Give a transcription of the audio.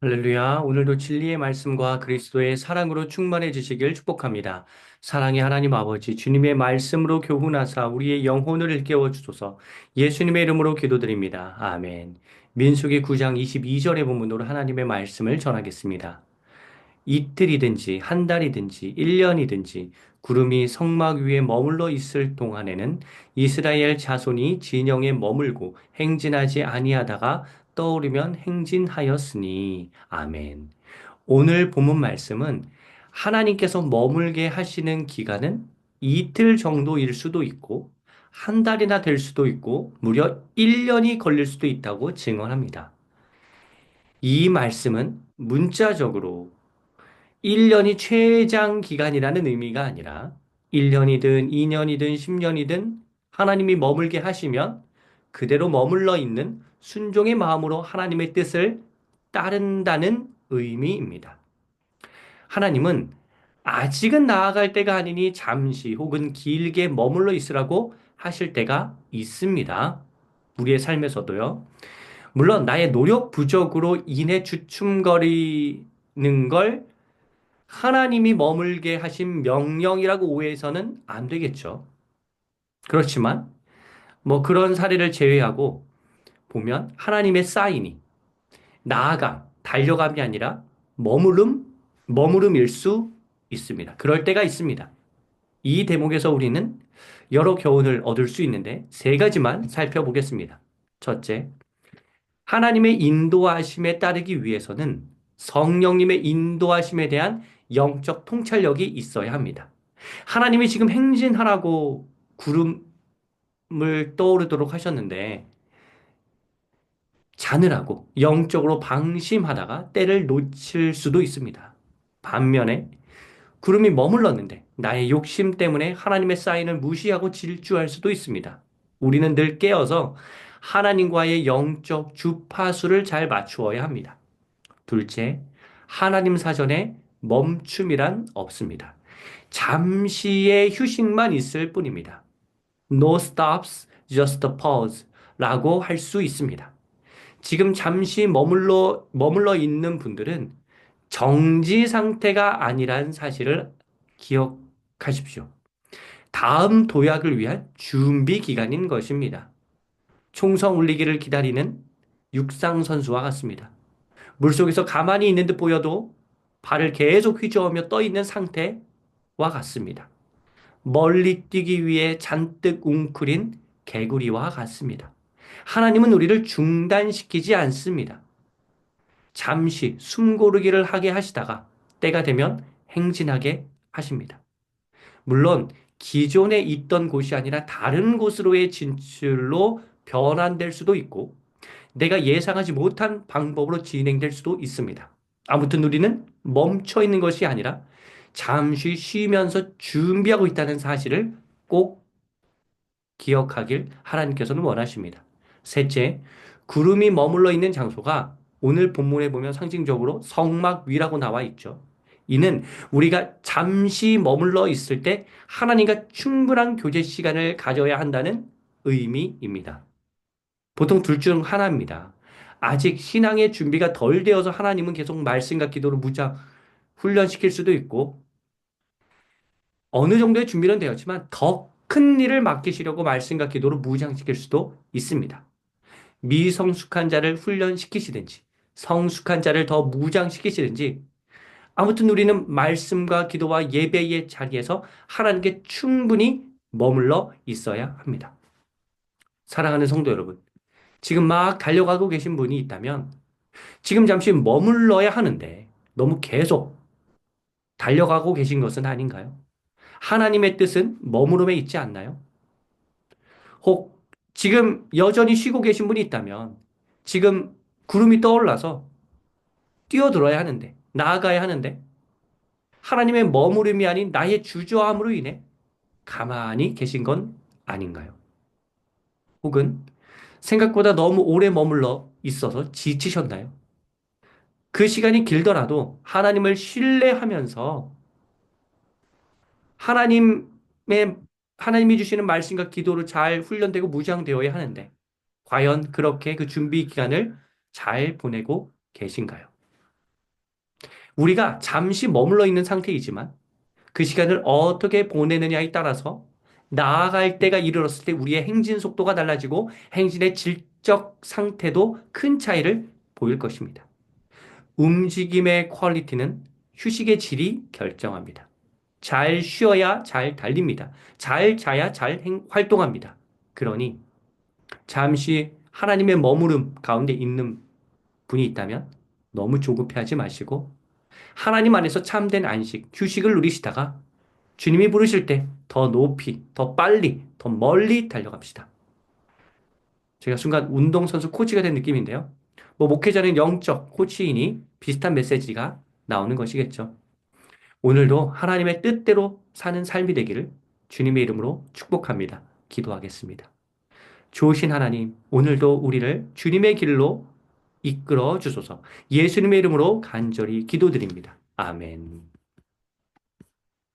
할렐루야. 오늘도 진리의 말씀과 그리스도의 사랑으로 충만해지시길 축복합니다. 사랑의 하나님 아버지, 주님의 말씀으로 교훈하사 우리의 영혼을 일깨워 주소서. 예수님의 이름으로 기도드립니다. 아멘. 민수기 9장 22절의 본문으로 하나님의 말씀을 전하겠습니다. 이틀이든지 한 달이든지 1년이든지 구름이 성막 위에 머물러 있을 동안에는 이스라엘 자손이 진영에 머물고 행진하지 아니하다가 떠오르면 행진하였으니. 아멘. 오늘 본문 말씀은 하나님께서 머물게 하시는 기간은 이틀 정도일 수도 있고 한 달이나 될 수도 있고 무려 1년이 걸릴 수도 있다고 증언합니다. 이 말씀은 문자적으로 1년이 최장 기간이라는 의미가 아니라 1년이든 2년이든 10년이든 하나님이 머물게 하시면 그대로 머물러 있는 순종의 마음으로 하나님의 뜻을 따른다는 의미입니다. 하나님은 아직은 나아갈 때가 아니니 잠시 혹은 길게 머물러 있으라고 하실 때가 있습니다. 우리의 삶에서도요. 물론 나의 노력 부족으로 인해 주춤거리는 걸 하나님이 머물게 하신 명령이라고 오해해서는 안 되겠죠. 그렇지만 뭐 그런 사례를 제외하고 보면 하나님의 사인이 나아감, 달려감이 아니라 머무름, 머무름일 수 있습니다. 그럴 때가 있습니다. 이 대목에서 우리는 여러 교훈을 얻을 수 있는데 세 가지만 살펴보겠습니다. 첫째, 하나님의 인도하심에 따르기 위해서는 성령님의 인도하심에 대한 영적 통찰력이 있어야 합니다. 하나님이 지금 행진하라고 구름을 떠오르도록 하셨는데 자느라고 영적으로 방심하다가 때를 놓칠 수도 있습니다. 반면에 구름이 머물렀는데 나의 욕심 때문에 하나님의 사인을 무시하고 질주할 수도 있습니다. 우리는 늘 깨어서 하나님과의 영적 주파수를 잘 맞추어야 합니다. 둘째, 하나님 사전에 멈춤이란 없습니다. 잠시의 휴식만 있을 뿐입니다. No stops, just a pause 라고 할 수 있습니다. 지금 잠시 머물러 있는 분들은 정지 상태가 아니란 사실을 기억하십시오. 다음 도약을 위한 준비 기간인 것입니다. 총성 울리기를 기다리는 육상 선수와 같습니다. 물속에서 가만히 있는 듯 보여도 발을 계속 휘저으며 떠 있는 상태와 같습니다. 멀리 뛰기 위해 잔뜩 웅크린 개구리와 같습니다. 하나님은 우리를 중단시키지 않습니다. 잠시 숨 고르기를 하게 하시다가 때가 되면 행진하게 하십니다. 물론 기존에 있던 곳이 아니라 다른 곳으로의 진출로 변환될 수도 있고 내가 예상하지 못한 방법으로 진행될 수도 있습니다. 아무튼 우리는 멈춰 있는 것이 아니라 잠시 쉬면서 준비하고 있다는 사실을 꼭 기억하길 하나님께서는 원하십니다. 셋째, 구름이 머물러 있는 장소가 오늘 본문에 보면 상징적으로 성막 위라고 나와 있죠. 이는 우리가 잠시 머물러 있을 때 하나님과 충분한 교제 시간을 가져야 한다는 의미입니다. 보통 둘 중 하나입니다. 아직 신앙의 준비가 덜 되어서 하나님은 계속 말씀과 기도로 무장 훈련시킬 수도 있고 어느 정도의 준비는 되었지만 더 큰 일을 맡기시려고 말씀과 기도로 무장시킬 수도 있습니다. 미성숙한 자를 훈련시키시든지 성숙한 자를 더 무장시키시든지 아무튼 우리는 말씀과 기도와 예배의 자리에서 하나님께 충분히 머물러 있어야 합니다. 사랑하는 성도 여러분, 지금 막 달려가고 계신 분이 있다면 지금 잠시 머물러야 하는데 너무 계속 달려가고 계신 것은 아닌가요? 하나님의 뜻은 머무름에 있지 않나요? 혹 지금 여전히 쉬고 계신 분이 있다면 지금 구름이 떠올라서 뛰어들어야 하는데 나아가야 하는데 하나님의 머무름이 아닌 나의 주저함으로 인해 가만히 계신 건 아닌가요? 혹은 생각보다 너무 오래 머물러 있어서 지치셨나요? 그 시간이 길더라도 하나님을 신뢰하면서 하나님의 하나님이 주시는 말씀과 기도로 잘 훈련되고 무장되어야 하는데 과연 그렇게 그 준비 기간을 잘 보내고 계신가요? 우리가 잠시 머물러 있는 상태이지만 그 시간을 어떻게 보내느냐에 따라서 나아갈 때가 이르렀을 때 우리의 행진 속도가 달라지고 행진의 질적 상태도 큰 차이를 보일 것입니다. 움직임의 퀄리티는 휴식의 질이 결정합니다. 잘 쉬어야 잘 달립니다. 잘 자야 잘 활동합니다. 그러니 잠시 하나님의 머무름 가운데 있는 분이 있다면 너무 조급해하지 마시고 하나님 안에서 참된 안식, 휴식을 누리시다가 주님이 부르실 때 더 높이, 더 빨리, 더 멀리 달려갑시다. 제가 순간 운동선수 코치가 된 느낌인데요. 뭐 목회자는 영적 코치이니 비슷한 메시지가 나오는 것이겠죠. 오늘도 하나님의 뜻대로 사는 삶이 되기를 주님의 이름으로 축복합니다. 기도하겠습니다. 좋으신 하나님, 오늘도 우리를 주님의 길로 이끌어 주소서. 예수님의 이름으로 간절히 기도드립니다. 아멘.